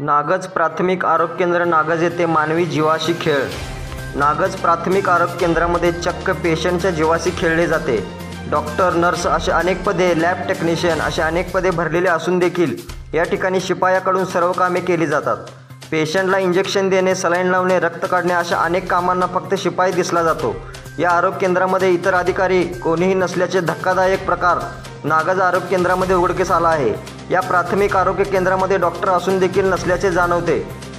नागज प्राथमिक आरोग्य केंद्र नागज येथे मानवी जीवाशी खेळ। नागज प्राथमिक आरोग्य केंद्रामध्ये चक्क पेशंटच्या जीवाशी खेळले जाते। डॉक्टर, नर्स असे अनेक पदे, लॅब टेक्निशियन असे अनेक पदे भरलेले असून देखील या ठिकाणी शिपायाकडून सर्व कामे केली जातात। पेशंटला इंजेक्शन देणे, सलाईन लावणे, रक्त काढणे अशा अनेक कामांना फक्त शिपाई दिसला जातो। या आरोग्य केंद्रामध्ये इतर अधिकारी कोणीही नसल्याचे धक्कादायक प्रकार नागज आरोग्य केंद्रामध्ये उघडकीस आला आहे। या प्राथमिक आरोग्य केंद्रामध्ये डॉक्टर असून देखील नसल्याचे जाणवते।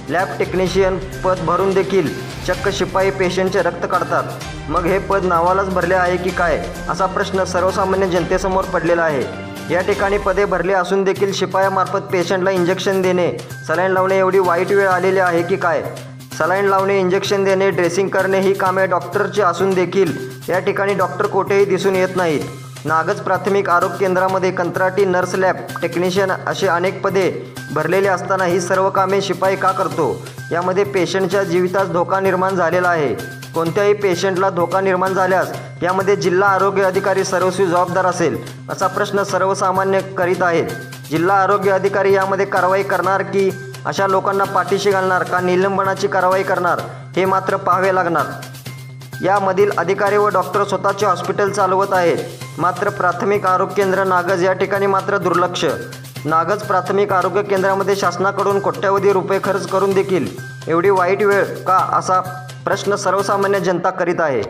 लॅब टेक्निशियन पद भरून देखील चक्क शिपाई पेशंटचे रक्त काढतात। मग हे पद नावालाच भरले आहे की काय, असा प्रश्न सर्वसामान्य जनतेसमोर पडलेला आहे। या ठिकाणी पदे भरले असून देखील शिपायामार्फत पेशंटला इंजेक्शन देणे, सलाईन लावणे एवढी वाईट वेळ आलेली आहे की काय। सलाईन लावणे, इंजेक्शन देणे, ड्रेसिंग करणे ही कामे डॉक्टरची असून देखील या ठिकाणी डॉक्टर कोठेही दिसून येत नाहीत। नागज प्राथमिक आरोग्य केंद्रामध्ये कंत्राटी, नर्स, लॅब टेक्निशियन असे अनेक पदे भरलेले असताना ही सर्व कामे शिपाई का करतो? यामध्ये पेशंटच्या जीवितास धोका निर्माण झालेला आहे। कोणत्याही पेशंटला धोका निर्माण झाल्यास यामध्ये जिल्हा आरोग्य अधिकारी सर्वस्वी जबाबदार असेल, असा प्रश्न सर्वसामान्य करीत आहेत। जिल्हा आरोग्य अधिकारी यामध्ये कारवाई करणार की अशा लोकांना पाठीशी घालणार का निलंबनाची कारवाई करणार, हे मात्र पाहावे लागणार। यामधील अधिकारी व डॉक्टर स्वतःचे हॉस्पिटल चालवत आहेत, मात्र प्राथमिक आरोग्य केंद्र नागज या ठिकाणी मात्र दुर्लक्ष। नागज प्राथमिक आरोग्य केंद्रामध्ये शासनाकडून कोट्यवधी रुपये खर्च करून देखील एवढी वाईट वेळ का, असा प्रश्न सर्वसामान्य जनता करीत आहे।